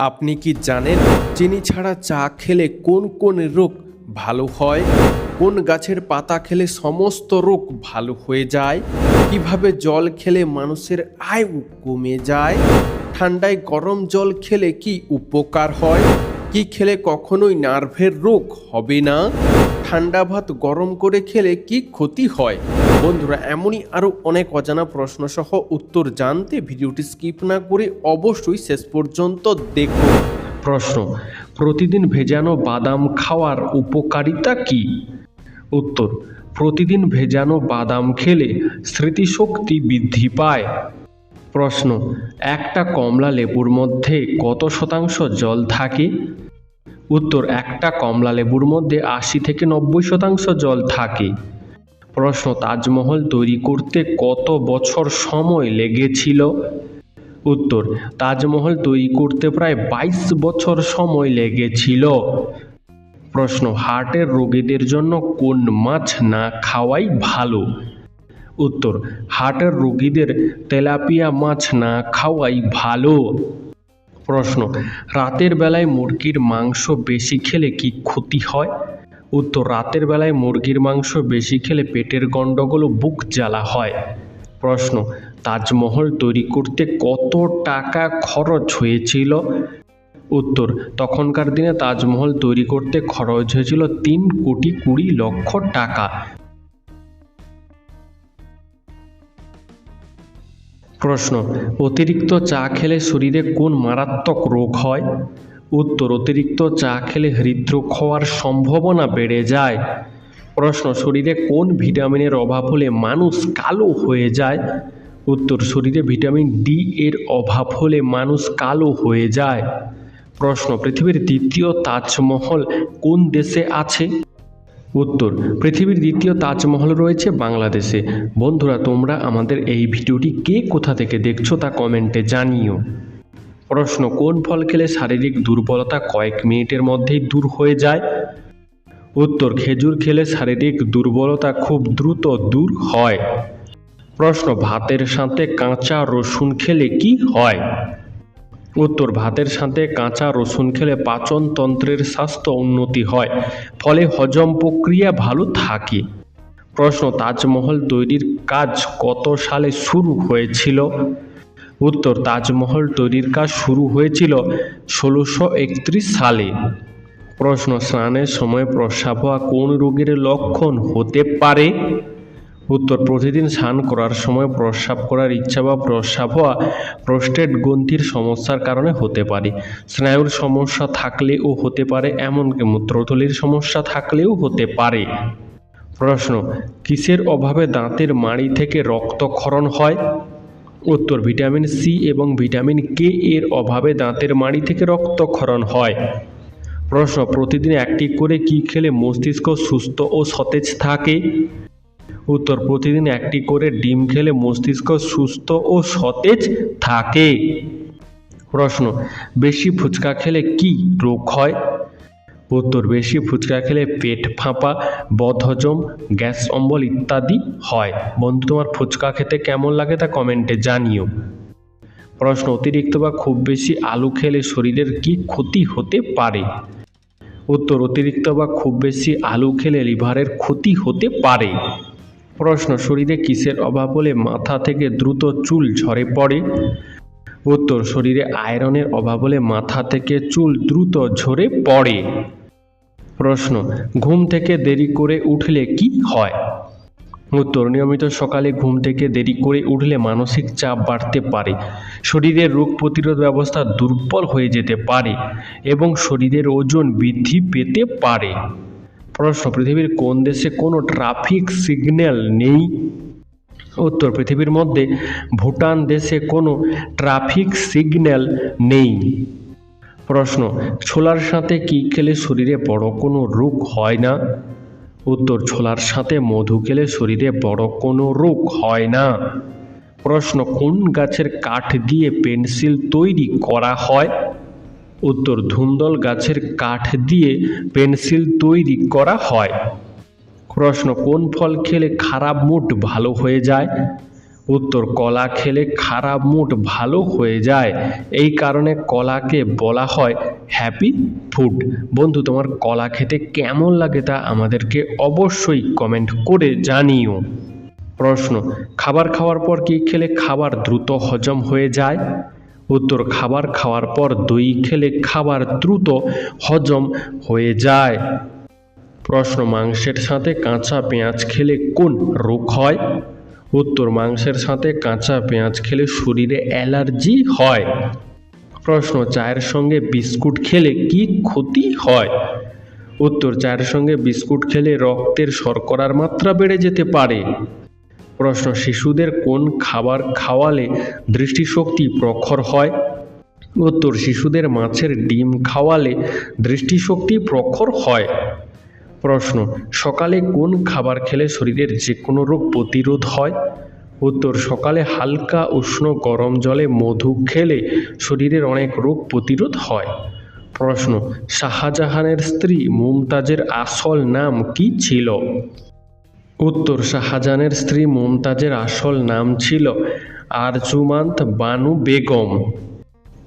আপনি কি জানেন চিনি ছাড়া চা খেলে কোন কোন রোগ ভালো হয়? কোন গাছের পাতা খেলে সমস্ত রোগ ভালো হয়ে যায়? কিভাবে জল খেলে মানুষের আয়ু কমে যায়? ঠান্ডায় গরম জল খেলে কি উপকার হয়? কি খেলে কখনোই নার্ভের রোগ হবে না? ঠান্ডা ভাত গরম করে খেলে কি ক্ষতি হয়? বন্ধুরা, এমনই আরও অনেক অজানা প্রশ্ন সহ উত্তর জানতে ভিডিওটি স্কিপ না করে অবশ্যই শেষ পর্যন্ত দেখুন। প্রশ্ন: প্রতিদিন ভেজানো বাদাম খাওয়ার উপকারিতা কি? উত্তর: প্রতিদিন ভেজানো বাদাম খেলে স্মৃতিশক্তি বৃদ্ধি পায়। প্রশ্ন: একটা কমলা লেবুর মধ্যে কত শতাংশ জল থাকে? উত্তর: একটা কমলা লেবুর মধ্যে 80 থেকে 90% জল থাকে। প্রশ্ন: তাজমহল তৈরি করতে কত বছর সময় লেগেছিল? উত্তর: তাজমহল তৈরি করতে প্রায় 22 বছর সময় লেগেছিল। প্রশ্ন: হার্টের রোগীদের জন্য কোন মাছ না খাওয়াই ভালো? উত্তর: হার্টের রোগীদের তেলাপিয়া মাছ না খাওয়াই ভালো। প্রশ্ন: রাতের বেলায় মুরগির মাংস বেশি খেলে কি ক্ষতি হয়? উত্তর: রাতের বেলায় মুরগির মাংস বেশি খেলে পেটের গন্ডগোল ও বুক জ্বালা হয়। প্রশ্ন: তাজমহল তৈরি করতে কত টাকা খরচ হয়েছিল? উত্তর: তখনকার দিনে তাজমহল তৈরি করতে খরচ হয়েছিল 3,20,00,000 টাকা। প্রশ্ন: অতিরিক্ত চা খেলে শরীরে কোন মারাত্মক রোগ হয়? উত্তর: অতিরিক্ত চা খেলে হৃদরোগ হওয়ার সম্ভাবনা বেড়ে যায়। প্রশ্ন: শরীরে কোন ভিটামিনের অভাব হলে মানুষ কালো হয়ে যায়? উত্তর: শরীরে ভিটামিন ডি এর অভাব হলে মানুষ কালো হয়ে যায়। প্রশ্ন: পৃথিবীর দ্বিতীয় তাজমহল কোন দেশে আছে? উত্তর: পৃথিবীর দ্বিতীয় তাজমহল রয়েছে বাংলাদেশে। বন্ধুরা, তোমরা আমাদের এই ভিডিওটি কে কোথা থেকে দেখছো তা কমেন্টে জানিও। প্রশ্ন: কোন ফল খেলে শারীরিক দুর্বলতা কয়েক মিনিটের মধ্যেই দূর হয়ে যায়? উত্তর: খেজুর খেলে শারীরিক দুর্বলতা খুব দ্রুত দূর হয়। প্রশ্ন: ভাতের সাথে কাঁচা রসুন খেলে কি হয়? উত্তর: ভাতের সাথে কাঁচা রসুন খেলে পাচনতন্ত্রের স্বাস্থ্য উন্নতি হয়, ফলে হজম প্রক্রিয়া ভালো থাকে। প্রশ্ন: তাজমহল তৈরির কাজ কত সালে শুরু হয়েছিল? উত্তর: তাজমহল তৈরির কাজ শুরু হয়েছিল 1631 সালে। প্রশ্ন: স্নানের সময় প্রস্রাব হওয়া কোন রোগের লক্ষণ হতে পারে? উত্তর: প্রতিদিন স্নান করার সময় প্রস্রাব করার ইচ্ছা বা প্রস্রাব হওয়া প্রোস্টেট গ্রন্থির সমস্যার কারণে হতে পারে। স্নায়ুর সমস্যা থাকলেও হতে পারে, এমনকি মূত্রথলির সমস্যা থাকলেও হতে পারে। প্রশ্ন: কিসের অভাবে দাঁতের মাড়ি থেকে রক্তক্ষরণ হয়? উত্তর: ভিটামিন সি এবং ভিটামিন কে এর অভাবে দাঁতের মাড়ি থেকে রক্তক্ষরণ হয়। প্রশ্ন: প্রতিদিন একটি করে কি খেলে মস্তিষ্ক সুস্থ ও সতেজ থাকে? উত্তর: প্রতিদিন একটি করে ডিম খেলে মস্তিষ্ক সুস্থ ও সতেজ থাকে। প্রশ্ন: বেশি ফুচকা খেলে কি রোগ হয়? উত্তর: বেশি ফুচকা খেলে পেট ফাঁপা, বদহজম, গ্যাস অম্বল ইত্যাদি হয়। বন্ধু, তোমার ফুচকা খেতে কেমন লাগে তা কমেন্টে জানিও। প্রশ্ন: অতিরিক্ত বা খুব বেশি আলু খেলে শরীরের কি ক্ষতি হতে পারে? উত্তর: অতিরিক্ত বা খুব বেশি আলু খেলে লিভারের ক্ষতি হতে পারে। প্রশ্ন: শরীরে কিসের অভাব হলে মাথা থেকে দ্রুত চুল ঝরে পড়ে? উত্তর: শরীরে আয়রনের অভাব হলে মাথা থেকে চুল দ্রুত ঝরে পড়ে। প্রশ্ন: ঘুম থেকে দেরি করে উঠলে কি হয়? উত্তর: নিয়মিত সকালে ঘুম থেকে দেরি করে উঠলে মানসিক চাপ বাড়তে পারে, শরীরের রোগ প্রতিরোধ ব্যবস্থা দুর্বল হয়ে যেতে পারে এবং শরীরের ওজন বৃদ্ধি পেতে পারে। প্রশ্ন: পৃথিবীর কোন দেশে কোনো ট্রাফিক সিগন্যাল নেই? উত্তর: পৃথিবীর মধ্যে ভুটান দেশে কোনো ট্রাফিক সিগন্যাল নেই। প্রশ্ন: ছোলার সাথে কি খেলে শরীরে বড় কোনো রোগ হয় না? উত্তর: ছোলার সাথে মধু খেলে শরীরে বড় কোনো রোগ হয় না। প্রশ্ন: কোন গাছের কাঠ দিয়ে পেন্সিল তৈরি করা হয়? উত্তর: ধুন্দল গাছের কাঠ দিয়ে পেন্সিল তৈরি করা হয়। প্রশ্ন: কোন ফল খেলে খারাপ মুড ভালো হয়ে যায়? উত্তর, কলা খেলে খারাপ মুড ভালো হয়ে যায়, এই কারণে কলাকে বলা হয় হ্যাপি ফুড। বন্ধু, তোমার কলা খেতে কেমন লাগে তা আমাদেরকে অবশ্যই কমেন্ট করে জানিও। প্রশ্ন, খাবার খাওয়ার পর কি খেলে খাবার দ্রুত হজম হয়ে যায়? উত্তর, খাবার খাওয়ার পর দই খেলে খাবার দ্রুত হজম হয়ে যায়। প্রশ্ন, মাংসের সাথে কাঁচা পেঁয়াজ খেলে কোন রোগ হয়? উত্তর, মাংসের সাথে কাঁচা পেঁয়াজ খেলে শরীরে অ্যালার্জি হয়। প্রশ্ন, চায়ের সঙ্গে বিস্কুট খেলে কি ক্ষতি হয়? উত্তর, চায়ের সঙ্গে বিস্কুট খেলে রক্তের শর্করার মাত্রা বেড়ে যেতে পারে। প্রশ্ন, শিশুদের কোন খাবার খাওয়ালে দৃষ্টিশক্তি প্রখর হয়? উত্তর, শিশুদের মাছের ডিম খাওয়ালে দৃষ্টিশক্তি প্রখর হয়। প্রশ্ন, সকালে কোন খাবার খেলে শরীরের যে কোনো রোগ প্রতিরোধ হয়? উত্তর, সকালে হালকা উষ্ণ গরম জলে মধু খেলে শরীরের অনেক রোগ প্রতিরোধ হয়। প্রশ্ন, শাহজাহানের স্ত্রী মুমতাজের আসল নাম কি ছিল? উত্তর, শাহজাহানের স্ত্রী মুমতাজের আসল নাম ছিল আরজুমান্দ বানু বেগম।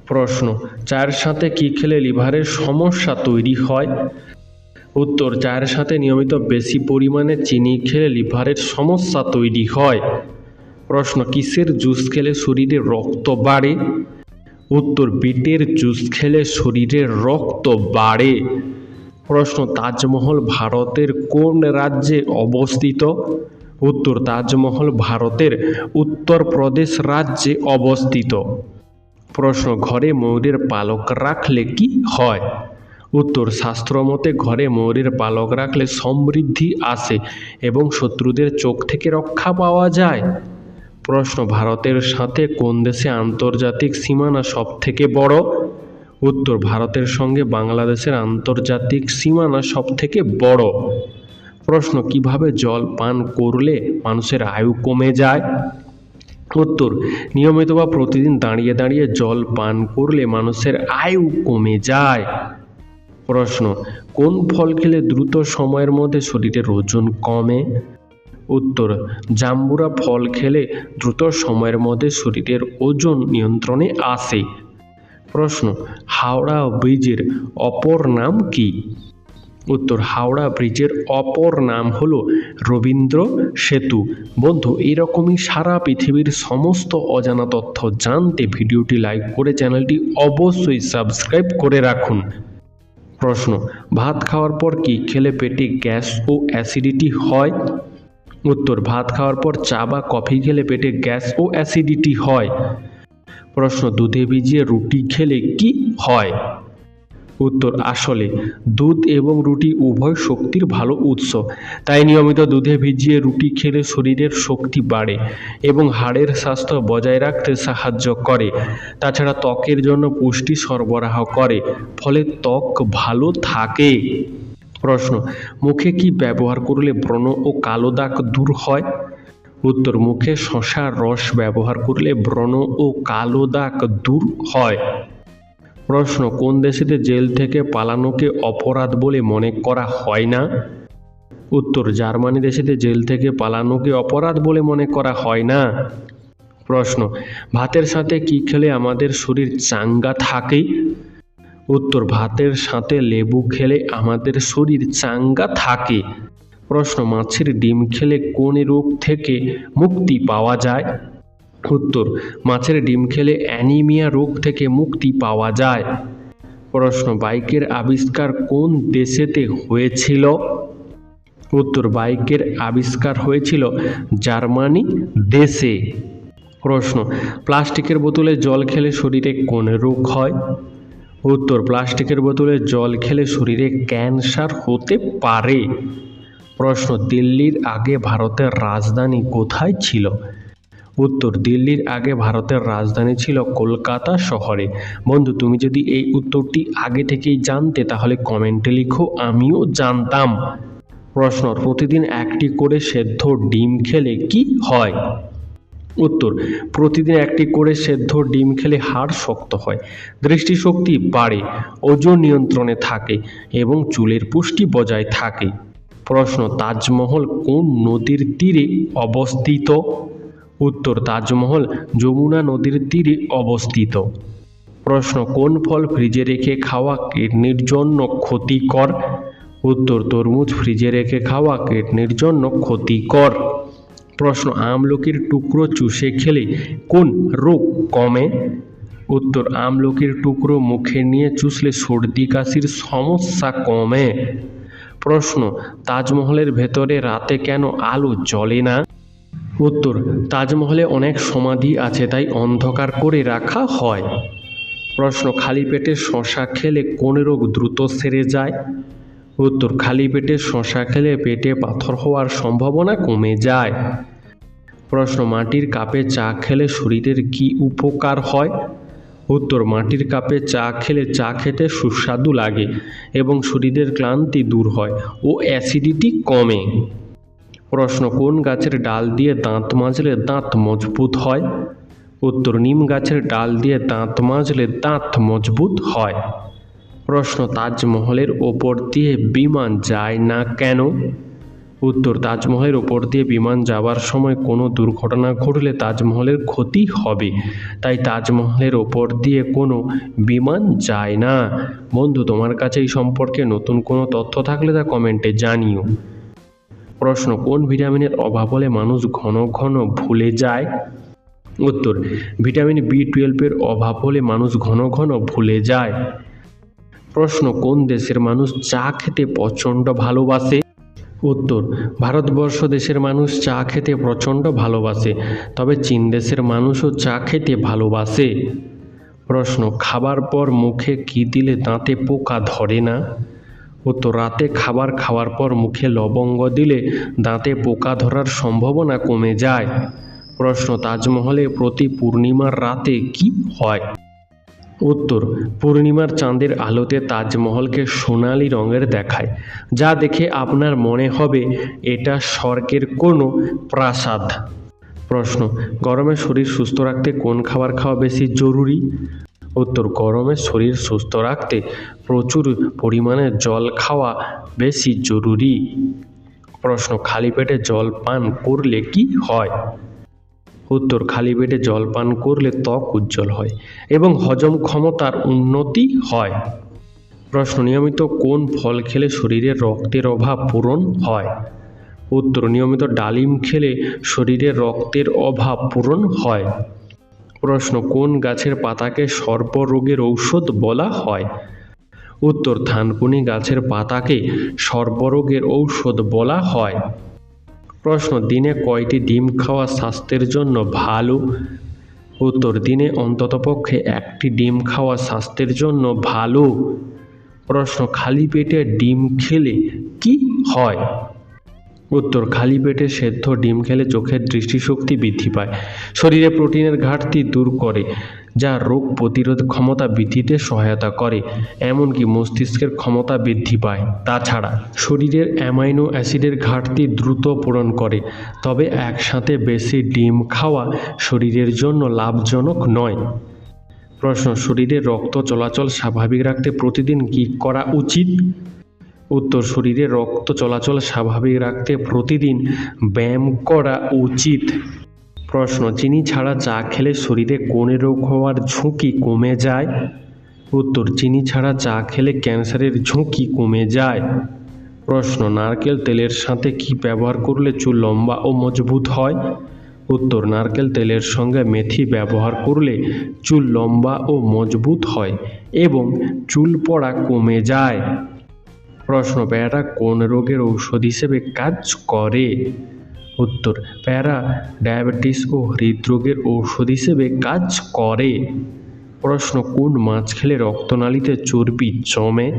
প্রশ্ন, চায়ের সাথে কি খেলে লিভারের সমস্যা তৈরি হয়? উত্তর, চায়ের সাথে নিয়মিত বেশি পরিমাণে চিনি খেলে লিভারের সমস্যা তৈরি হয়। প্রশ্ন, কিসের জুস খেলে শরীরে রক্ত বাড়ে? উত্তর, বিটের জুস খেলে শরীরে রক্ত বাড়ে। প্রশ্ন, তাজমহল ভারতের কোন রাজ্যে অবস্থিত? উত্তর, তাজমহল ভারতের উত্তরপ্রদেশ রাজ্যে অবস্থিত। প্রশ্ন, ঘরে ময়ূরের পালক রাখলে কি হয়? উত্তর, শাস্ত্রমতে ঘরে ময়ূরের পালক রাখলে সমৃদ্ধি আসে এবং শত্রুদের চোখ থেকে রক্ষা পাওয়া যায়। প্রশ্ন, ভারতের সাথে কোন দেশে আন্তর্জাতিক সীমানা সবথেকে বড়? উত্তর, ভারতের সঙ্গে বাংলাদেশের আন্তর্জাতিক সীমানা সবথেকে বড়। প্রশ্ন, কিভাবে জল পান করলে মানুষের আয়ু কমে যায়? উত্তর, নিয়মিত বা প্রতিদিন দাঁড়িয়ে দাঁড়িয়ে জল পান করলে মানুষের আয়ু কমে যায়। প্রশ্ন, কোন ফল খেলে দ্রুত সময়ের মধ্যে শরীরের ওজন কমে? উত্তর, জাম্বুরা ফল খেলে দ্রুত সময়ের মধ্যে শরীরের ওজন নিয়ন্ত্রণে আসে। প্রশ্ন, হাওড়া ব্রিজের অপর নাম কি? উত্তর, হাওড়া ব্রিজের অপর নাম হলো রবীন্দ্র সেতু। বন্ধু, এরকমই সারা পৃথিবীর সমস্ত অজানা তথ্য জানতে ভিডিওটি লাইক করে চ্যানেলটি অবশ্যই সাবস্ক্রাইব করে রাখুন। প্রশ্ন, ভাত খাওয়ার পর কি খেলে পেটে গ্যাস ও অ্যাসিডিটি হয়? উত্তর, ভাত খাওয়ার পর চা বা কফি খেলে পেটে গ্যাস ও অ্যাসিডিটি হয়। প্রশ্ন, দুধে ভিজিয়ে রুটি খেলে কি হয়? উত্তর, আসলে দুধ এবং রুটি উভয় শক্তির ভালো উৎস, তাই নিয়মিত দুধে ভিজিয়ে রুটি খেলে শরীরের শক্তি বাড়ে এবং হাড়ের স্বাস্থ্য বজায় রাখতে সাহায্য করে। তাছাড়া ত্বকের জন্য পুষ্টি সরবরাহ করে, ফলে ত্বক ভালো থাকে। প্রশ্ন, মুখে কি ব্যবহার করলে ব্রণ ও কালো দাগ দূর হয়? উত্তর, মুখে শসার রস ব্যবহার করলে ব্রণ ও কালো দাগ দূর হয়। প্রশ্ন, কোন দেশেতে জেল থেকে পালানোকে অপরাধ বলে মনে করা হয় না? উত্তর, জার্মানি দেশেতে জেল থেকে পালানোকে অপরাধ বলে মনে করা হয় না। প্রশ্ন, ভাতের সাথে কি খেলে আমাদের শরীর চাঙ্গা থাকে? উত্তর, ভাতের সাথে লেবু খেলে আমাদের শরীর চাঙ্গা থাকে। প্রশ্ন, মাছের ডিম খেলে কোন রোগ থেকে মুক্তি পাওয়া যায়? উত্তর, মাছের ডিম খেলে অ্যানিমিয়া রোগ থেকে মুক্তি পাওয়া যায়। প্রশ্ন, বাইকের আবিষ্কার কোন দেশেতে হয়েছিল? উত্তর, বাইকের আবিষ্কার হয়েছিল জার্মানি দেশে। প্রশ্ন, প্লাস্টিকের বোতলে জল খেলে শরীরে কোন রোগ হয়? উত্তর, প্লাস্টিকের বোতলে জল খেলে শরীরে ক্যান্সার হতে পারে। প্রশ্ন, দিল্লির আগে ভারতের রাজধানী কোথায় ছিল? উত্তর, দিল্লির আগে ভারতের রাজধানী ছিল কলকাতা শহরে। বন্ধু, তুমি যদি এই উত্তরটি আগে থেকেই জানতে তাহলে কমেন্টে লিখো, আমিও জানতাম। প্রশ্ন, প্রতিদিন একটি করে সেদ্ধ ডিম খেলে কি হয়? উত্তর, প্রতিদিন একটি করে সেদ্ধ ডিম খেলে হাড় শক্ত হয়, দৃষ্টিশক্তি বাড়ে, ওজন নিয়ন্ত্রণে থাকে এবং চুলের পুষ্টি বজায় থাকে। প্রশ্ন, তাজমহল কোন নদীর তীরে অবস্থিত? উত্তর তাজমহল যমুনা নদীর তীরে অবস্থিত। প্রশ্ন কোন ফল ফ্রিজে রেখে খাওয়া কিডনির জন্য ক্ষতিকর? উত্তর তরমুজ ফ্রিজে রেখে খাওয়া কিডনির জন্য ক্ষতিকর। প্রশ্ন আমলকির টুকরো চুষে খেলে কোন রোগ কমে? উত্তর আমলকির টুকরো মুখে নিয়ে চুষলে সর্দি কাশির সমস্যা কমে। প্রশ্ন তাজমহলের ভেতরে রাতে কেন আলো জ্বলে না? উত্তর তাজমহলে অনেক সমাধি আছে, তাই অন্ধকার করে রাখা হয়। প্রশ্ন খালি পেটে শশা খেলে কোন রোগ দ্রুত সেরে যায়? উত্তর খালি পেটে শশা খেলে পেটে পাথর হওয়ার সম্ভাবনা কমে যায়। প্রশ্ন মাটির কাপে চা খেলে শরীরের কী উপকার হয়? উত্তর মাটির কাপে চা খেলে চা খেতে সুস্বাদু লাগে এবং শরীরের ক্লান্তি দূর হয় ও অ্যাসিডিটি কমে। প্রশ্ন কোন গাছের ডাল দিয়ে দাঁত মাজলে দাঁত মজবুত হয়? উত্তর নিম গাছের ডাল দিয়ে দাঁত মাজলে দাঁত মজবুত হয়। প্রশ্ন তাজমহলের ওপর দিয়ে বিমান যায় না কেন? উত্তর তাজমহলের ওপর দিয়ে বিমান যাওয়ার সময় কোনো দুর্ঘটনা ঘটলে তাজমহলের ক্ষতি হবে, তাই তাজমহলের ওপর দিয়ে কোনো বিমান যায় না। বন্ধু, তোমার কাছে এই সম্পর্কে নতুন কোনো তথ্য থাকলে তা কমেন্টে জানিও। প্রশ্ন কোন ভিটামিনের অভাব হলে মানুষ ঘন ঘন ভুলে যায়? উত্তর ভিটামিন B12 অভাব হলে মানুষ ঘন ঘন ভুলে যায়। প্রশ্ন কোন দেশের মানুষ চা খেতে প্রচণ্ড ভালোবাসে? উত্তর ভারতবর্ষ দেশের মানুষ চা খেতে প্রচণ্ড ভালোবাসে, তবে চীন দেশের মানুষও চা খেতে ভালোবাসে। প্রশ্ন খাবার পর মুখে কী দিলে দাঁতে পোকা ধরে না? উত্তর রাতে খাবার খাওয়ার পর মুখে লবঙ্গ দিলে দাঁতে পোকা ধরার সম্ভাবনা কমে যায়। প্রশ্ন তাজমহলে প্রতি পূর্ণিমার রাতে কি হয়? উত্তর পূর্ণিমার চাঁদের আলোতে তাজমহলকে সোনালি রঙের দেখায়, যা দেখে আপনার মনে হবে এটা স্বর্গের কোনো প্রাসাদ। প্রশ্ন গরমে শরীর সুস্থ রাখতে কোন খাবার খাওয়া বেশি জরুরি? উত্তর গরমে শরীর সুস্থ রাখতে প্রচুর পরিমাণে জল খাওয়া বেশি জরুরি। প্রশ্ন খালি পেটে জল পান করলে কি হয়? উত্তর খালি পেটে জল পান করলে ত্বক উজ্জ্বল হয় এবং হজম ক্ষমতার উন্নতি হয়। প্রশ্ন নিয়মিত কোন ফল খেলে শরীরে রক্তের অভাব পূরণ হয়? উত্তর নিয়মিত ডালিম খেলে শরীরে রক্তের অভাব পূরণ হয়। প্রশ্ন কোন গাছের পাতাকে সর্পরোগের ঔষধ বলা হয়? উত্তর থানকুনি গাছের পাতাকে সর্পরোগের ঔষধ বলা হয়। প্রশ্ন দিনে কয়টি ডিম খাওয়া স্বাস্থ্যের জন্য ভালো? উত্তর দিনে অন্ততপক্ষে একটি ডিম খাওয়া স্বাস্থ্যের জন্য ভালো। প্রশ্ন খালি পেটে ডিম খেলে কি হয়? উত্তর খালি পেটে সেদ্ধ ডিম খেলে চোখের দৃষ্টিশক্তি বৃদ্ধি পায়, শরীরে প্রোটিনের ঘাটতি দূর করে, যা রোগ প্রতিরোধ ক্ষমতা বৃদ্ধিতে সহায়তা করে, এমনকি মস্তিষ্কের ক্ষমতা বৃদ্ধি পায়। তাছাড়া শরীরের অ্যামাইনো অ্যাসিডের ঘাটতি দ্রুত পূরণ করে। তবে একসাথে বেশি ডিম খাওয়া শরীরের জন্য লাভজনক নয়। প্রশ্ন শরীরে রক্ত চলাচল স্বাভাবিক রাখতে প্রতিদিন কী করা উচিত? উত্তর শরীরে রক্ত চলাচল স্বাভাবিক রাখতে প্রতিদিন ব্যায়াম করা উচিত। প্রশ্ন চিনি ছাড়া চা খেলে শরীরে কোন রোগ হওয়ার ঝুঁকি কমে যায়? উত্তর চিনি ছাড়া চা খেলে ক্যান্সারের ঝুঁকি কমে যায়। প্রশ্ন নারকেল তেলের সাথে কি ব্যবহার করলে চুল লম্বা ও মজবুত হয়? উত্তর নারকেল তেলের সঙ্গে মেথি ব্যবহার করলে চুল লম্বা ও মজবুত হয় এবং চুল পড়া কমে যায়। প্রশ্ন পেয়ারা কোন রোগের ঔষধ হিসেবে কাজ করে? উত্তর পেয়ারা ডায়াবেটিস ও হৃদরোগের ঔষধ হিসেবে কাজ করে। প্রশ্ন কোন মাছ খেলে রক্তনালীতে চর্বি জমে?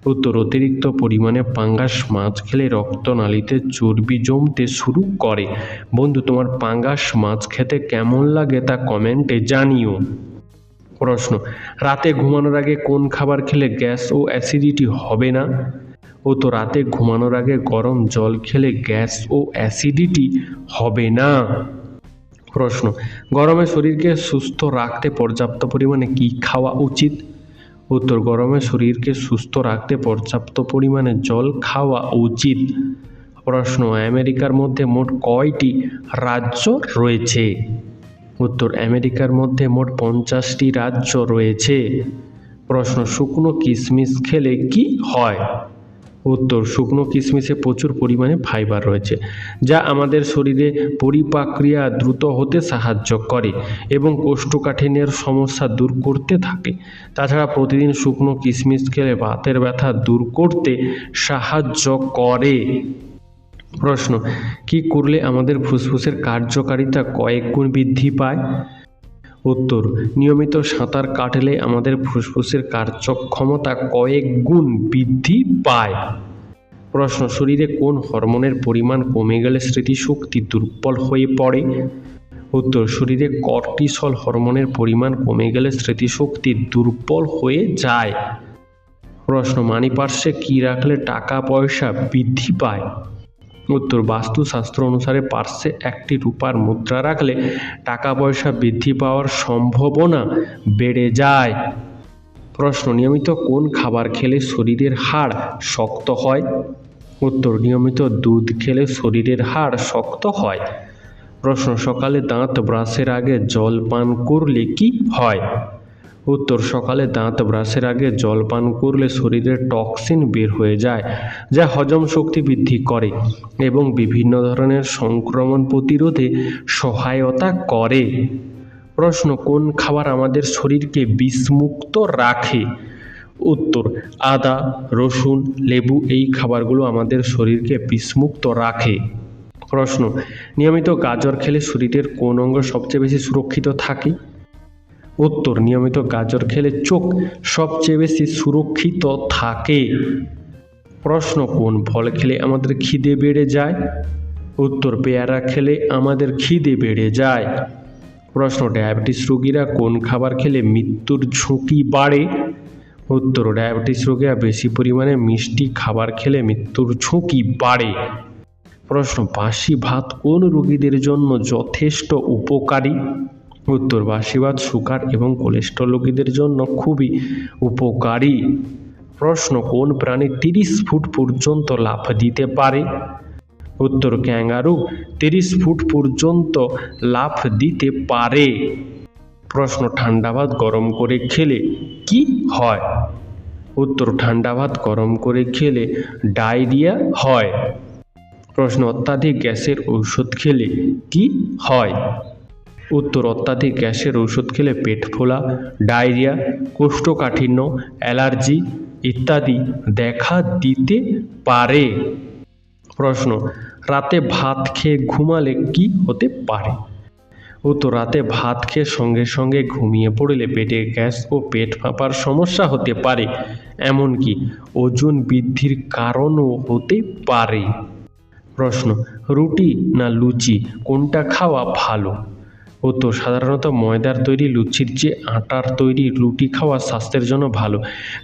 উত্তর অতিরিক্ত পরিমাণে পাঙ্গাস মাছ খেলে রক্তনালীতে চর্বি জমতে শুরু করে। বন্ধু, তোমার পাঙ্গাস মাছ খেতে কেমন লাগে তা কমেন্টে জানিও। প্রশ্ন রাতে ঘুমানোর আগে কোন খাবার খেলে গ্যাস ও অ্যাসিডিটি হবে না? উত্তর রাতে ঘুমানোর আগে গরম জল খেলে গ্যাস ও অ্যাসিডিটি হবে না। প্রশ্ন গরমে শরীরকে সুস্থ রাখতে পর্যাপ্ত পরিমাণে কি খাওয়া উচিত? উত্তর গরমে শরীরকে সুস্থ রাখতে পর্যাপ্ত পরিমাণে জল খাওয়া উচিত। প্রশ্ন আমেরিকার মধ্যে মোট কয়টি রাজ্য রয়েছে? উত্তর আমেরিকার মধ্যে মোট 50টি রাজ্য রয়েছে। প্রশ্ন শুকনো কিশমিশ খেলে কি হয়? উত্তর শুকনো কিশমিশে প্রচুর পরিমাণে ফাইবার রয়েছে, যা আমাদের শরীরে পরিপাক্রিয়া দ্রুত হতে সাহায্য করে এবং কোষ্ঠকাঠিন্যের সমস্যা দূর করতে থাকে। তাছাড়া প্রতিদিন শুকনো কিশমিশ খেলে বাতের ব্যথা দূর করতে সাহায্য করে। প্রশ্ন কি করলে আমাদের ফুসফুসের কার্যকারিতা কয়েক গুণ বৃদ্ধি পায়? উত্তর নিয়মিত সাঁতার কাটলে আমাদের ফুসফুসের কার্যক্ষমতা কয়েক গুণ বৃদ্ধি পায়। প্রশ্ন শরীরে কোন হরমোনের পরিমাণ কমে গেলে স্মৃতিশক্তি দুর্বল হয়ে পড়ে? উত্তর শরীরে কর্টিসল হরমোনের পরিমাণ কমে গেলে স্মৃতিশক্তি দুর্বল হয়ে যায়। প্রশ্ন মানিপার্শ্বে কি রাখলে টাকা পয়সা বৃদ্ধি পায়? উত্তর বাস্তুশাস্ত্র অনুসারে পার্শ্বে একটি রূপার মুদ্রা রাখলে টাকা পয়সা বৃদ্ধি পাওয়ার সম্ভাবনা বেড়ে যায়। প্রশ্ন নিয়মিত কোন খাবার খেলে শরীরের হাড় শক্ত হয়? উত্তর নিয়মিত দুধ খেলে শরীরের হাড় শক্ত হয়। প্রশ্ন সকালে দাঁত ব্রাশের আগে জল পান করলে কি হয়? উত্তর সকালে দাঁত ব্রাশের আগে জল পান করলে শরীরের টক্সিন বের হয়ে যায়, যা হজম শক্তি বৃদ্ধি করে এবং বিভিন্ন ধরনের সংক্রমণ প্রতিরোধে সহায়তা করে। প্রশ্ন কোন খাবার আমাদের শরীরকে বিষমুক্ত রাখে? উত্তর আদা, রসুন, লেবু এই খাবারগুলো আমাদের শরীরকে বিষমুক্ত রাখে। প্রশ্ন নিয়মিত গাজর খেলে শরীরের কোন অঙ্গ সবচেয়ে বেশি সুরক্ষিত থাকে? উত্তর নিয়মিত গাজর খেলে চোখ সবচেয়ে বেশি সুরক্ষিত থাকে। প্রশ্ন কোন ফল খেলে আমাদের খিদে বেড়ে যায়? উত্তর পেয়ারা খেলে আমাদের খিদে বেড়ে যায়। প্রশ্ন ডায়াবেটিস রোগীরা কোন খাবার খেলে মৃত্যুর ঝুঁকি বাড়ে? উত্তর ডায়াবেটিস রোগীরা বেশি পরিমাণে মিষ্টি খাবার খেলে মৃত্যুর ঝুঁকি বাড়ে। প্রশ্ন বাসি ভাত কোন রোগীদের জন্য যথেষ্ট উপকারী? উত্তর বাসি ভাত সুগার এবং কোলেস্ট্রল রোগীদের জন্য খুবই উপকারী। প্রশ্ন কোন প্রাণী 30 ফুট পর্যন্ত লাফ দিতে পারে? উত্তর ক্যাঙ্গারু 30 ফুট পর্যন্ত লাফ দিতে পারে। প্রশ্ন ঠান্ডা ভাত গরম করে খেলে কি হয়? উত্তর ঠান্ডা ভাত গরম করে খেলে ডায়রিয়া হয়। প্রশ্ন অত্যাধিক গ্যাসের ঔষধ খেলে কি হয়? উত্তর অত্যাধিক গ্যাসের ঔষধ খেলে পেট ফোলা, ডায়রিয়া, কোষ্ঠকাঠিন্য, অ্যালার্জি ইত্যাদি দেখা দিতে পারে। প্রশ্ন রাতে ভাত খেয়ে ঘুমালে কি হতে পারে? উত্তর রাতে ভাত খেয়ে সঙ্গে সঙ্গে ঘুমিয়ে পড়লে পেটে গ্যাস ও পেট ফাঁপার সমস্যা হতে পারে, এমনকি ওজন বৃদ্ধির কারণও হতে পারে। প্রশ্ন রুটি না লুচি কোনটা খাওয়া ভালো? উত্তর সাধারণত ময়দার তৈরি লুচির চেয়ে আটার তৈরি রুটি খাওয়া স্বাস্থ্যের জন্য ভালো,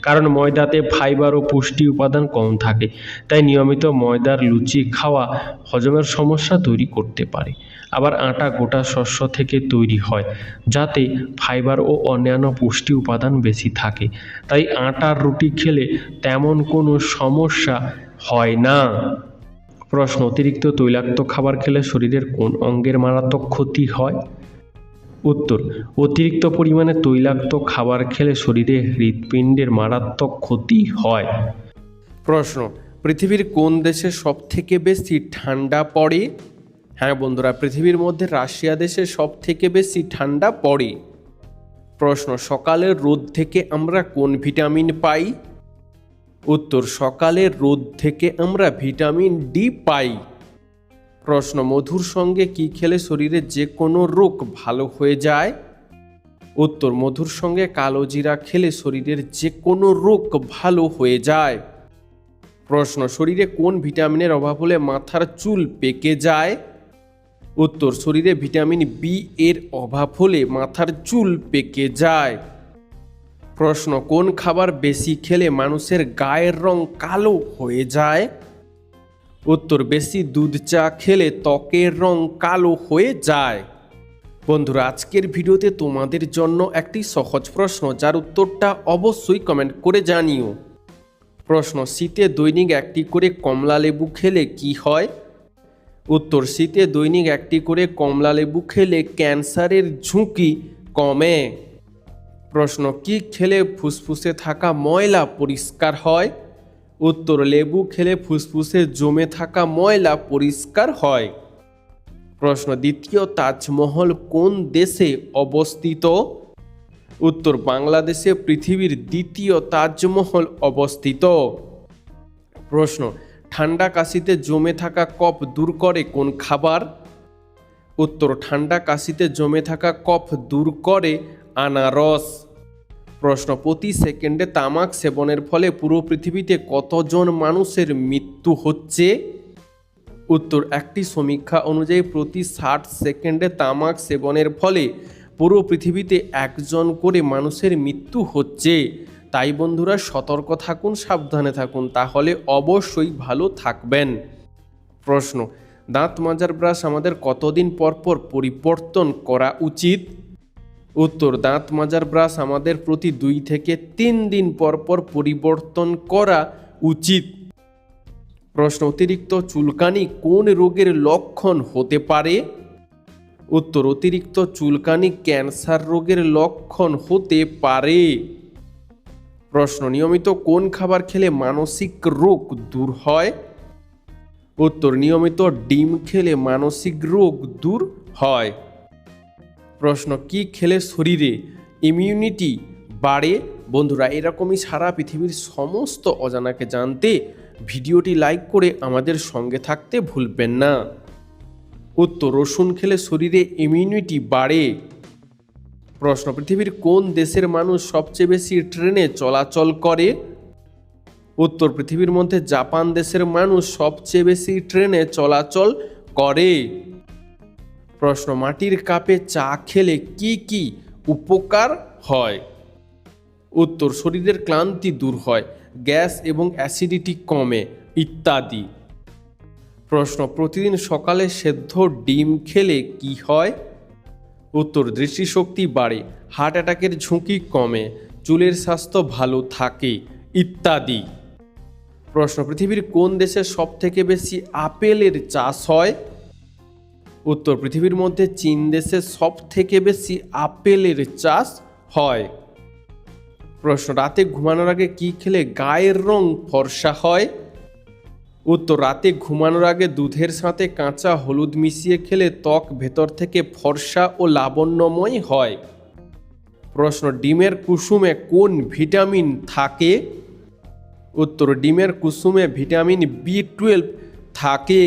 কারণ ময়দাতে ফাইবার ও পুষ্টি উপাদান কম থাকে। তাই নিয়মিত ময়দার লুচি খাওয়া হজমের সমস্যা তৈরি করতে পারে। আবার আটা গোটা শস্য থেকে তৈরি হয়, যাতে ফাইবার ও অন্যান্য পুষ্টি উপাদান বেশি থাকে। তাই আটার রুটি খেলে তেমন কোনো সমস্যা হয় না। প্রশ্ন অতিরিক্ত তৈলাক্ত খাবার খেলে শরীরের কোন অঙ্গের মারাত্মক ক্ষতি হয়? উত্তর অতিরিক্ত পরিমাণে তৈলাক্ত খাবার খেলে শরীরে হৃৎপিণ্ডের মারাত্মক ক্ষতি হয়। প্রশ্ন পৃথিবীর কোন দেশে সব থেকে বেশি ঠান্ডা পড়ে? হ্যাঁ বন্ধুরা, পৃথিবীর মধ্যে রাশিয়া দেশে সব থেকে বেশি ঠান্ডা পড়ে। প্রশ্ন সকালের রোদ থেকে আমরা কোন ভিটামিন পাই? উত্তর সকালের রোদ থেকে আমরা ভিটামিন ডি পাই। প্রশ্ন মধুর সঙ্গে কি খেলে শরীরে যে কোনো রোগ ভালো হয়ে যায়? উত্তর মধুর সঙ্গে কালো জিরা খেলে শরীরের যে কোনো রোগ ভালো হয়ে যায়। প্রশ্ন শরীরে কোন ভিটামিনের অভাব হলে মাথার চুল পেকে যায়? উত্তর শরীরে ভিটামিন বি এর অভাব হলে মাথার চুল পেকে যায়। প্রশ্ন কোন খাবার বেশি খেলে মানুষের গায়ের রং কালো হয়ে যায়? উত্তর বেশি দুধ চা খেলে ত্বকের রং কালো হয়ে যায়। বন্ধুরা আজকের ভিডিওতে তোমাদের জন্য একটি সহজ প্রশ্ন, যার উত্তরটা অবশ্যই কমেন্ট করে জানিও। প্রশ্ন, শীতে দৈনিক একটি করে কমলা লেবু খেলে কি হয়? উত্তর, শীতে দৈনিক একটি করে কমলা লেবু খেলে ক্যান্সারের ঝুঁকি কমে। প্রশ্ন, কি খেলে ফুসফুসে থাকা ময়লা পরিষ্কার হয়? উত্তর, লেবু খেলে ফুসফুসে জমে থাকা ময়লা পরিষ্কার হয়। প্রশ্ন, দ্বিতীয় তাজমহল কোন দেশে অবস্থিত? উত্তর, বাংলাদেশে পৃথিবীর দ্বিতীয় তাজমহল অবস্থিত। প্রশ্ন, ঠান্ডা কাশিতে জমে থাকা কফ দূর করে কোন খাবার? উত্তর, ঠান্ডা কাশিতে জমে থাকা কফ দূর করে আনারস। প্রশ্ন, প্রতি সেকেন্ডে তামাক সেবনের ফলে পুরো পৃথিবীতে কতজন মানুষের মৃত্যু হচ্ছে? উত্তর, একটি সমীক্ষা অনুযায়ী প্রতি 60 সেকেন্ডে তামাক সেবনের ফলে পুরো পৃথিবীতে একজন করে মানুষের মৃত্যু হচ্ছে। তাই বন্ধুরা, সতর্ক থাকুন, সাবধানে থাকুন, তাহলে অবশ্যই ভালো থাকবেন। প্রশ্ন, দাঁত মাজার ব্রাশ আমাদের কতদিন পর পর পরিবর্তন করা উচিত? উত্তর, দাঁত মাজার ব্রাশ আমাদের প্রতি 2 থেকে 3 দিন পর পর পরিবর্তন করা উচিত। প্রশ্ন, অতিরিক্ত চুলকানি কোন রোগের লক্ষণ হতে পারে? উত্তর, অতিরিক্ত চুলকানি ক্যান্সার রোগের লক্ষণ হতে পারে। প্রশ্ন, নিয়মিত কোন খাবার খেলে মানসিক রোগ দূর হয়? উত্তর, নিয়মিত ডিম খেলে মানসিক রোগ দূর হয়। প্রশ্ন, কি খেলে শরীরে ইমিউনিটি বাড়ে? বন্ধুরা, এরকমই সারা পৃথিবীর সমস্ত অজানাকে জানতে ভিডিওটি লাইক করে আমাদের সঙ্গে থাকতে ভুলবেন না। উত্তর, রসুন খেলে শরীরে ইমিউনিটি বাড়ে। প্রশ্ন, পৃথিবীর কোন দেশের মানুষ সবচেয়ে বেশি ট্রেনে চলাচল করে? উত্তর, পৃথিবীর মধ্যে জাপান দেশের মানুষ সবচেয়ে বেশি ট্রেনে চলাচল করে। প্রশ্ন, মাটির কাপে চা খেলে কি কি উপকার হয়? উত্তর, শরীরের ক্লান্তি দূর হয়, গ্যাস এবং অ্যাসিডিটি কমে ইত্যাদি। প্রশ্ন, প্রতিদিন সকালে সেদ্ধ ডিম খেলে কি হয়? উত্তর, দৃষ্টিশক্তি বাড়ে, হার্ট অ্যাটাকের ঝুঁকি কমে, চুলের স্বাস্থ্য ভালো থাকে ইত্যাদি। প্রশ্ন, পৃথিবীর কোন দেশে সবথেকে বেশি আপেলের চাষ হয়? উত্তর, পৃথিবীর মধ্যে চীন দেশে সবথেকে বেশি আপেলের চাষ হয়। প্রশ্ন, রাতে ঘুমানোর আগে কি খেলে গায়ের রং ফর্সা হয়? উত্তর, রাতে ঘুমানোর আগে দুধের সাথে কাঁচা হলুদ মিশিয়ে খেলে ত্বক ভেতর থেকে ফর্সা ও লাবণ্যময় হয়। প্রশ্ন, ডিমের কুসুমে কোন ভিটামিন থাকে? উত্তর, ডিমের কুসুমে ভিটামিন B12 থাকে।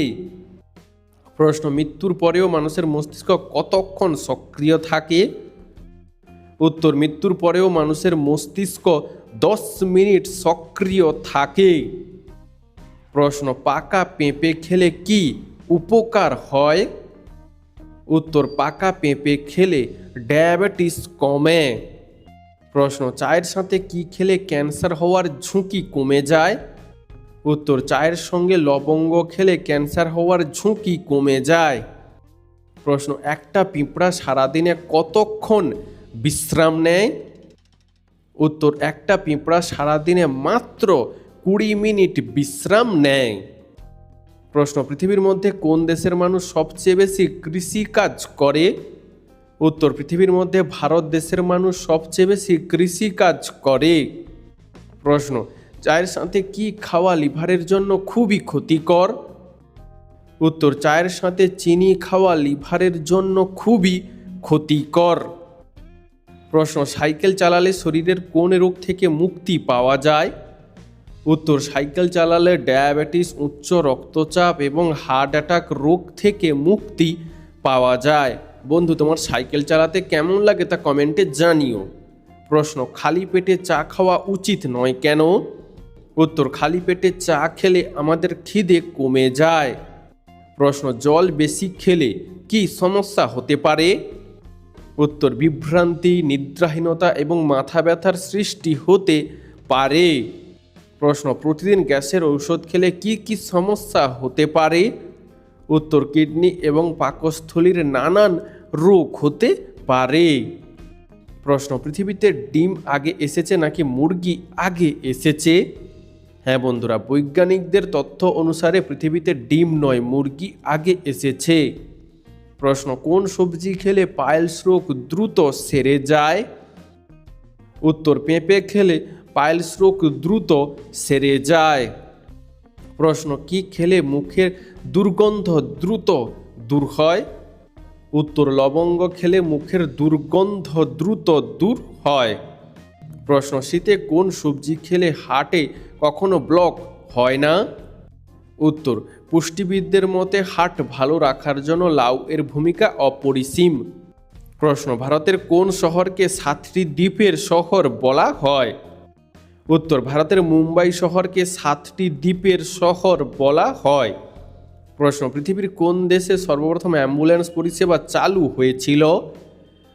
প্রশ্ন, মৃত্যুর পরেও মানুষের মস্তিষ্ক কতক্ষণ সক্রিয় থাকে? উত্তর, মৃত্যুর পরেও মানুষের মস্তিষ্ক 10 মিনিট সক্রিয় থাকে। প্রশ্ন, পাকা পেঁপে খেলে কি উপকার হয়? উত্তর, পাকা পেঁপে খেলে ডায়াবেটিস কমে। প্রশ্ন, চায়ের সাথে কি খেলে ক্যান্সার হওয়ার ঝুঁকি কমে যায়? উত্তর, চায়ের সঙ্গে লবঙ্গ খেলে ক্যান্সার হওয়ার ঝুঁকি কমে যায়। প্রশ্ন, একটা পিঁপড়া সারাদিনে কতক্ষণ বিশ্রাম নেয়? উত্তর, একটা পিঁপড়া সারাদিনে মাত্র 20 মিনিট বিশ্রাম নেয়। প্রশ্ন, পৃথিবীর মধ্যে কোন দেশের মানুষ সবচেয়ে বেশি কৃষিকাজ করে? উত্তর, পৃথিবীর মধ্যে ভারত দেশের মানুষ সবচেয়ে বেশি কৃষিকাজ করে। প্রশ্ন, চায়ের সাথে কি খাওয়া লিভারের জন্য খুবই ক্ষতিকর? উত্তর, চায়ের সাথে চিনি খাওয়া লিভারের জন্য খুবই ক্ষতিকর। প্রশ্ন, সাইকেল চালালে শরীরের কোন রোগ থেকে মুক্তি পাওয়া যায়? উত্তর, সাইকেল চালালে ডায়াবেটিস, উচ্চ রক্তচাপ এবং হার্ট অ্যাটাক রোগ থেকে মুক্তি পাওয়া যায়। বন্ধু, তোমার সাইকেল চালাতে কেমন লাগে তা কমেন্টে জানিও। প্রশ্ন, খালি পেটে চা খাওয়া উচিত নয় কেন? উত্তর, খালি পেটে চা খেলে আমাদের খিদে কমে যায়। প্রশ্ন, জল বেশি খেলে কি সমস্যা হতে পারে? উত্তর, বিভ্রান্তি, নিদ্রাহীনতা এবং মাথা ব্যথার সৃষ্টি হতে পারে। প্রশ্ন, প্রতিদিন গ্যাসের ঔষধ খেলে কি কি সমস্যা হতে পারে? উত্তর, কিডনি এবং পাকস্থলীর নানান রোগ হতে পারে। প্রশ্ন, পৃথিবীতে ডিম আগে এসেছে নাকি মুরগি আগে এসেছে? হ্যাঁ বন্ধুরা, বৈজ্ঞানিকদের তথ্য অনুসারে পৃথিবীতে ডিম নয় মুরগি আগে এসেছে। প্রশ্ন, কোন সবজি খেলে পাইলস রোগ দ্রুত সেরে যায়? উত্তর, পেঁপে খেলে পাইলস রোগ দ্রুত সেরে যায়। প্রশ্ন, কি খেলে মুখের দুর্গন্ধ দ্রুত দূর হয়? উত্তর, লবঙ্গ খেলে মুখের দুর্গন্ধ দ্রুত দূর হয়। প্রশ্ন, শীতে কোন সবজি খেলে হার্টে কখনো ব্লক হয় না? উত্তর, পুষ্টিবিদদের মতে হার্ট ভালো রাখার জন্য লাউ এর ভূমিকা অপরিসীম। প্রশ্ন, ভারতের কোন শহরকে 7টি দ্বীপের শহর বলা হয়? উত্তর, ভারতের মুম্বাই শহরকে 7টি দ্বীপের শহর বলা হয়। প্রশ্ন, পৃথিবীর কোন দেশে সর্বপ্রথম অ্যাম্বুলেন্স পরিষেবা চালু হয়েছিল?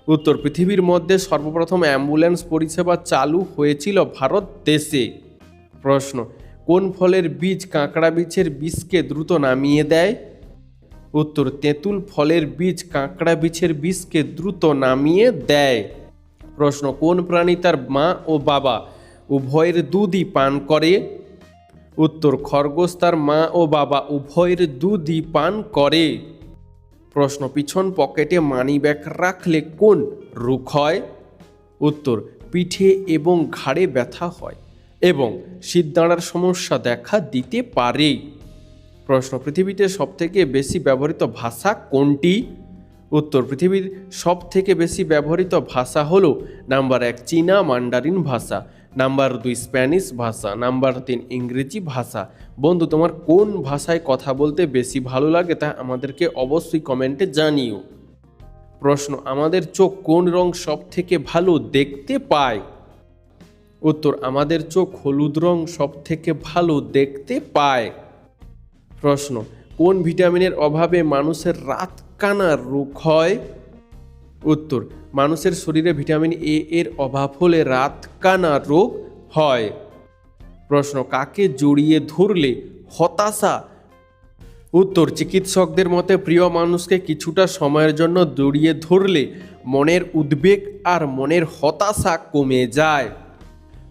উত্তর, পৃথিবীর মধ্যে সর্বপ্রথম অ্যাম্বুলেন্স পরিষেবা চালু হয়েছিল ভারত দেশে। প্রশ্ন, কোন ফলের বীজ কাঁকড়া বীজের বিষকে দ্রুত নামিয়ে দেয়? উত্তর, তেঁতুল ফলের বীজ কাঁকড়া বীজের বিষকে দ্রুত নামিয়ে দেয়। প্রশ্ন, কোন প্রাণী তার মা ও বাবা উভয়ের দুধই পান করে? উত্তর, খরগোশ তার মা ও বাবা উভয়ের দুধই পান করে। প্রশ্ন, পিছন পকেটে মানি ব্যাগ রাখলে কোন রোগ হয়? উত্তর, পিঠে এবং ঘাড়ে ব্যথা হয় এবং শিরদাঁড়ার সমস্যা দেখা দিতে পারে। প্রশ্ন, পৃথিবীতে সবথেকে বেশি ব্যবহৃত ভাষা কোনটি? উত্তর, পৃথিবীর সবথেকে বেশি ব্যবহৃত ভাষা হলো নাম্বার 1 চীনা মান্ডারিন ভাষা, নাম্বার 2 স্প্যানিশ ভাষা, নাম্বার 3 ইংরেজি ভাষা। বন্ধু, তোমার কোন ভাষায় কথা বলতে বেশি ভালো লাগে তা আমাদেরকে অবশ্যই কমেন্টে জানিও। প্রশ্ন, আমাদের চোখ কোন রং সব থেকে ভালো দেখতে পায়? উত্তর, আমাদের চোখ হলুদ রং সব থেকে ভালো দেখতে পায়। প্রশ্ন, কোন ভিটামিনের অভাবে মানুষের রাতকানা রোগ হয়? উত্তর, মানুষের শরীরে ভিটামিন এ এর অভাব হলে রাতকানা রোগ হয়। প্রশ্ন, কাকে জড়িয়ে ধরলে হতাশা? উত্তর, চিকিৎসকদের মতে প্রিয় মানুষকে কিছুটা সময়ের জন্য জড়িয়ে ধরলে মনের উদ্বেগ আর মনের হতাশা কমে যায়।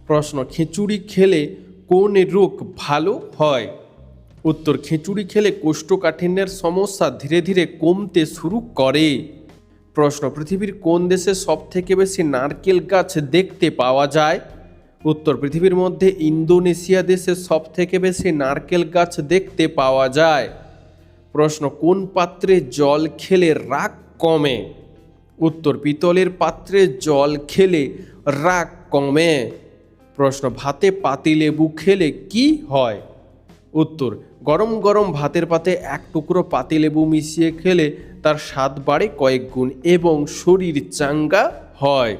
প্রশ্ন, খিচুড়ি খেলে কোন রোগ ভালো হয়? উত্তর, খিচুড়ি খেলে কোষ্ঠকাঠিন্যের সমস্যা ধীরে ধীরে কমতে শুরু করে। প্রশ্ন, পৃথিবীর কোন দেশে সব থেকে বেশি নারকেল গাছ দেখতে পাওয়া যায়? উত্তর, পৃথিবীর মধ্যে ইন্দোনেশিয়া দেশে সব থেকে বেশি নারকেল গাছ দেখতে পাওয়া যায়। প্রশ্ন, কোন পাত্রে জল খেলে রাগ কমে? উত্তর, পিতলের পাত্রে জল খেলে রাগ কমে। প্রশ্ন, ভাতে পাতিলেবু খেলে কি হয়? উত্তর, গরম গরম ভাতের পাতে এক টুকরো পাতিলেবু মিশিয়ে খেলে তার স্বাদ বাড়ে কয়েক গুণ এবং শরীর চাঙ্গা হয়।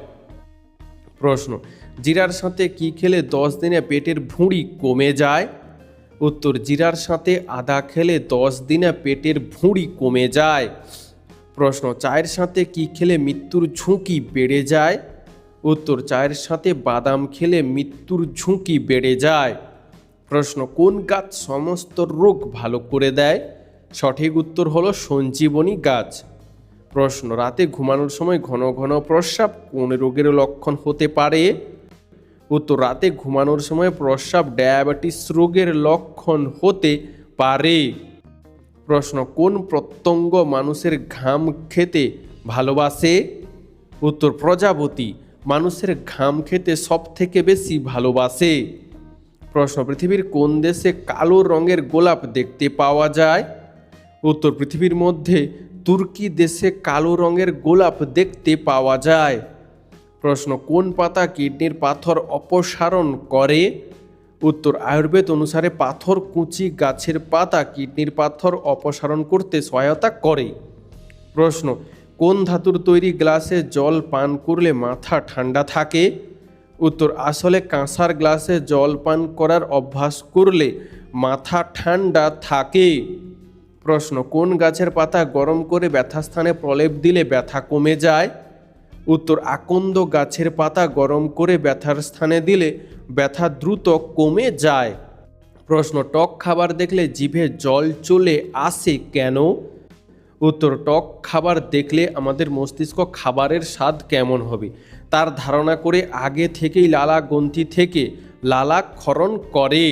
প্রশ্ন, জিরার সাথে কি খেলে 10 দিনে পেটের ভুঁড়ি কমে যায়? উত্তর, জিরার সাথে আদা খেলে 10 দিনে পেটের ভুঁড়ি কমে যায়। প্রশ্ন, চায়ের সাথে কি খেলে মৃত্যুর ঝুঁকি বেড়ে যায়? উত্তর, চায়ের সাথে বাদাম খেলে মৃত্যুর ঝুঁকি বেড়ে যায়। প্রশ্ন, কোন গাছ সমস্ত রোগ ভালো করে দেয়? সঠিক উত্তর হলো সঞ্জীবনী গাছ। প্রশ্ন, রাতে ঘুমানোর সময় ঘন ঘন প্রস্রাব কোন রোগের লক্ষণ হতে পারে? উত্তর, রাতে ঘুমানোর সময় প্রস্রাব ডায়াবেটিস রোগের লক্ষণ হতে পারে। প্রশ্ন, কোন প্রত্যঙ্গ মানুষের ঘাম খেতে ভালোবাসে? উত্তর, প্রজাপতি মানুষের ঘাম খেতে সব থেকে বেশি ভালোবাসে। প্রশ্ন, পৃথিবীর কোন দেশে কালো রঙের গোলাপ দেখতে পাওয়া যায়? উত্তর, পৃথিবীর মধ্যে তুর্কি দেশে কালো রঙের গোলাপ দেখতে পাওয়া যায়। প্রশ্ন, কোন পাতা কিডনির পাথর অপসারণ করে? উত্তর, আয়ুর্বেদ অনুসারে পাথরকুচি গাছের পাতা কিডনির পাথর অপসারণ করতে সহায়তা করে। প্রশ্ন, কোন ধাতুর তৈরি গ্লাসে জল পান করলে মাথা ঠান্ডা থাকে? উত্তর, আসলে কাঁসার গ্লাসে জল পান করার অভ্যাস করলে মাথা ঠান্ডা থাকে। প্রশ্ন, কোন গাছের পাতা গরম করে ব্যথাস্থানে প্রলেপ দিলে ব্যথা কমে যায়? উত্তর, আকন্দ গাছের পাতা গরম করে ব্যথার স্থানে দিলে ব্যথা দ্রুত কমে যায়। প্রশ্ন, টক খাবার দেখলে জিভে জল চলে আসে কেন? উত্তর, টক খাবার দেখলে আমাদের মস্তিষ্ক খাবারের স্বাদ কেমন হবে তার ধারণা করে আগে থেকেই লালা গ্রন্থি থেকে লালা ক্ষরণ করে।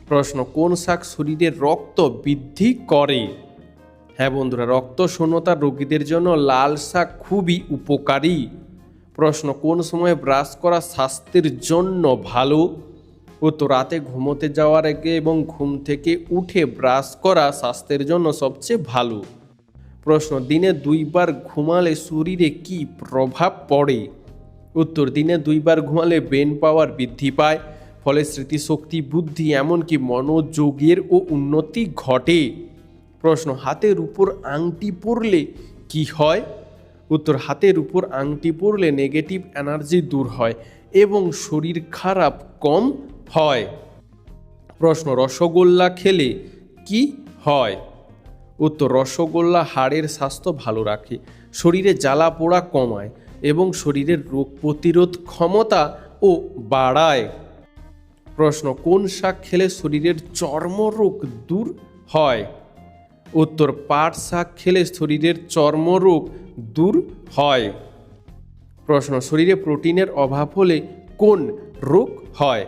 প্রশ্ন, কোন শাক শরীরের রক্ত বৃদ্ধি করে? হ্যাঁ বন্ধুরা, রক্ত শূন্যতার রোগীদের জন্য লাল শাক খুবই উপকারী। প্রশ্ন, কোন সময় ব্রাশ করা স্বাস্থ্যের জন্য ভালো? উত্তর, রাতে ঘুমোতে যাওয়ার আগে এবং ঘুম থেকে উঠে ব্রাশ করা স্বাস্থ্যের জন্য সবচেয়ে ভালো। প্রশ্ন, দিনে 2 বার ঘুমালে শরীরে কি প্রভাব পড়ে? উত্তর, দিনে 2 বার ঘুমালে ব্রেন পাওয়ার বৃদ্ধি পায়, ফলে স্মৃতিশক্তি, বুদ্ধি এমনকি মনোযোগের ও উন্নতি ঘটে। প্রশ্ন, হাতের উপর আংটি পরলে কি হয়? উত্তর, হাতের উপর আংটি পরলে নেগেটিভ এনার্জি দূর হয় এবং শরীর খারাপ কম হয়। প্রশ্ন, রসগোল্লা খেলে কি হয়? উত্তর, রসগোল্লা হাড়ের স্বাস্থ্য ভালো রাখে, শরীরে জ্বালা পোড়া কমায় এবং শরীরের রোগ প্রতিরোধ ক্ষমতা ও বাড়ায়। প্রশ্ন, কোন শাক খেলে শরীরের চর্মরোগ দূর হয়? উত্তর, পাট শাক খেলে শরীরের চর্মরোগ দূর হয়। প্রশ্ন, শরীরে প্রোটিনের অভাব হলে কোন রোগ হয়?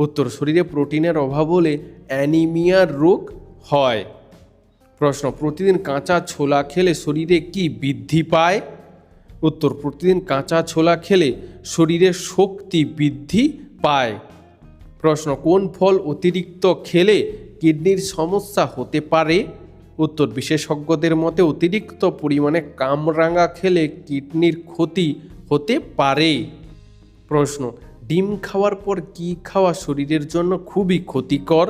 উত্তর, শরীরে প্রোটিনের অভাব হলে অ্যানিমিয়ার রোগ হয়। প্রশ্ন, প্রতিদিন কাঁচা ছোলা খেলে শরীরে কি বৃদ্ধি পায়? উত্তর, প্রতিদিন কাঁচা ছোলা খেলে শরীরে শক্তি বৃদ্ধি পায়। প্রশ্ন, কোন ফল অতিরিক্ত খেলে কিডনির সমস্যা হতে পারে? উত্তর, বিশেষজ্ঞদের মতে অতিরিক্ত পরিমাণে কামরাঙা খেলে কিডনির ক্ষতি হতে পারে। প্রশ্ন, ডিম খাওয়ার পর কি খাওয়া শরীরের জন্য খুবই ক্ষতিকর?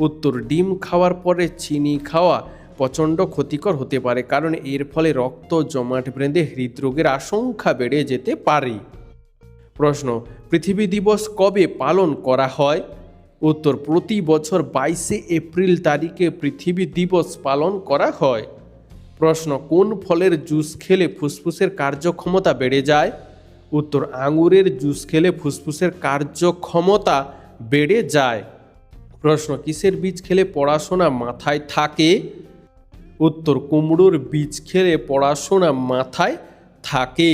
উত্তর, ডিম খাওয়ার পরে চিনি খাওয়া প্রচণ্ড ক্ষতিকর হতে পারে, কারণ এর ফলে রক্ত জমাট বেঁধে হৃদরোগের আশঙ্কা বেড়ে যেতে পারে। প্রশ্ন, পৃথিবী দিবস কবে পালন করা হয়? উত্তর, প্রতি বছর 22শে এপ্রিল তারিখে পৃথিবী দিবস পালন করা হয়। প্রশ্ন, কোন ফলের জুস খেলে ফুসফুসের কার্যক্ষমতা বেড়ে যায়? উত্তর, আঙুরের জুস খেলে ফুসফুসের কার্যক্ষমতা বেড়ে যায়। প্রশ্ন, কিসের বীজ খেলে পড়াশোনা মাথায় থাকে? উত্তর, কুমড়োর বীজ খেলে পড়াশোনা মাথায় থাকে।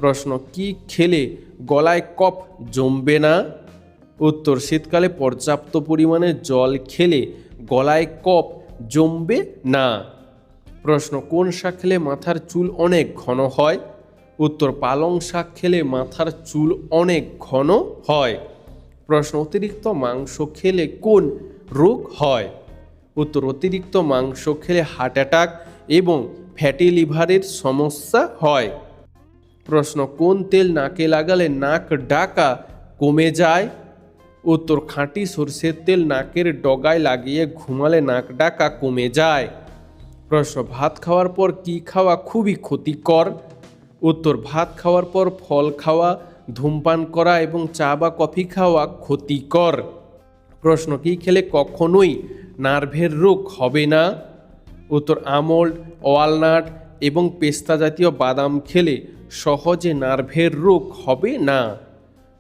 প্রশ্ন, কি খেলে গলায় কফ জমবে না? উত্তর, শীতকালে পর্যাপ্ত পরিমাণে জল খেলে গলায় কফ জমবে না। প্রশ্ন, কোন শাক খেলে মাথার চুল অনেক ঘন হয়? উত্তর, পালং শাক খেলে মাথার চুল অনেক ঘন হয়। প্রশ্ন, অতিরিক্ত মাংস খেলে কোন রোগ হয়? উত্তর, অতিরিক্ত মাংস খেলে হার্ট অ্যাটাক এবং ফ্যাটি লিভারের সমস্যা হয়। প্রশ্ন, কোন তেল নাকে লাগালে নাক ডাকা কমে যায়? উত্তর, খাঁটি সরষের তেল নাকের ডগায় লাগিয়ে ঘুমালে নাক ডাকা কমে যায়। প্রশ্ন, ভাত খাওয়ার পর কি খাওয়া খুবই ক্ষতিকর? উত্তর, ভাত খাওয়ার পর ফল খাওয়া, ধূমপান করা এবং চা বা কফি খাওয়া ক্ষতিকর। প্রশ্ন, কি খেলে কখনোই নার্ভের রোগ হবে না? উত্তর, আমন্ড, ওয়ালনাট এবং পেস্তা জাতীয় বাদাম খেলে সহজে নার্ভের রোগ হবে না।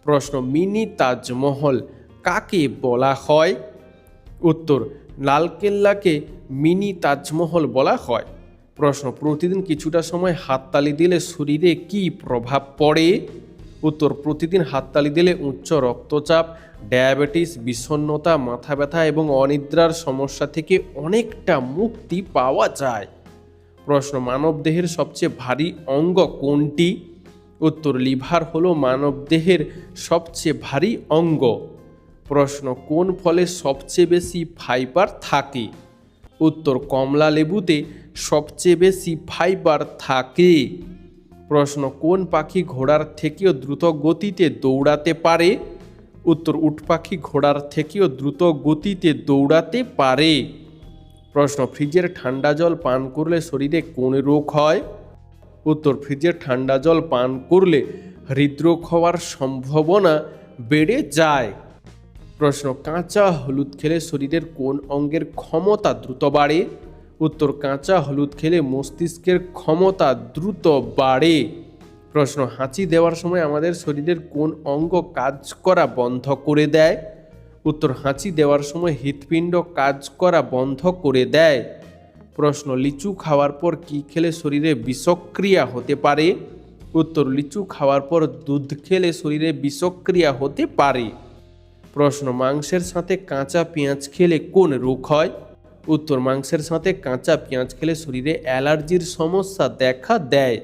প্রশ্ন, মিনি তাজমহল কাকে বলা হয়? উত্তর, লালকেল্লাকে মিনি তাজমহল বলা হয়। প্রশ্ন, প্রতিদিন কিছুটা সময় হাততালি দিলে শরীরে কি প্রভাব পড়ে? উত্তর, প্রতিদিন হাততালি দিলে উচ্চ রক্তচাপ, ডায়াবেটিস, বিষণ্ণতা, মাথা ব্যথা এবং অনিদ্রার সমস্যা থেকে অনেকটা মুক্তি পাওয়া যায়। প্রশ্ন, মানবদেহের সবচেয়ে ভারী অঙ্গ কোনটি? উত্তর, লিভার হলো মানবদেহের সবচেয়ে ভারী অঙ্গ। প্রশ্ন, কোন ফলে সবচেয়ে বেশি ফাইবার থাকে? উত্তর, কমলা লেবুতে সবচেয়ে বেশি ফাইবার থাকে। প্রশ্ন, কোন পাখি ঘোড়ার থেকেও দ্রুত গতিতে দৌড়াতে পারে? উত্তর, উট পাখি ঘোড়ার থেকেও দ্রুত গতিতে দৌড়াতে পারে। প্রশ্ন, ফ্রিজের ঠান্ডা জল পান করলে শরীরে কোন রোগ হয়? উত্তর, ফ্রিজের ঠান্ডা জল পান করলে হৃদরোগ হওয়ার সম্ভাবনা বেড়ে যায়। প্রশ্ন, কাঁচা হলুদ খেলে শরীরের কোন অঙ্গের ক্ষমতা দ্রুত বাড়ে? উত্তর, কাঁচা হলুদ খেলে মস্তিষ্কের ক্ষমতা দ্রুত বাড়ে। প্রশ্ন, হাঁচি দেওয়ার সময় আমাদের শরীরের কোন অঙ্গ কাজ করা বন্ধ করে দেয়? উত্তর, হাঁচি দেওয়ার সময় হৃৎপিণ্ড কাজ করা বন্ধ করে দেয়। প্রশ্ন, লিচু খাওয়ার পর কি খেলে শরীরে বিষক্রিয়া হতে পারে? উত্তর, লিচু খাওয়ার পর দুধ খেলে শরীরে বিষক্রিয়া হতে পারে। প্রশ্ন, মাংসের সাথে কাঁচা পেঁয়াজ খেলে কোন রোগ হয়? উত্তর, মাংসের সাথে কাঁচা পেঁয়াজ খেলে শরীরে অ্যালার্জির সমস্যা দেখা দেয়।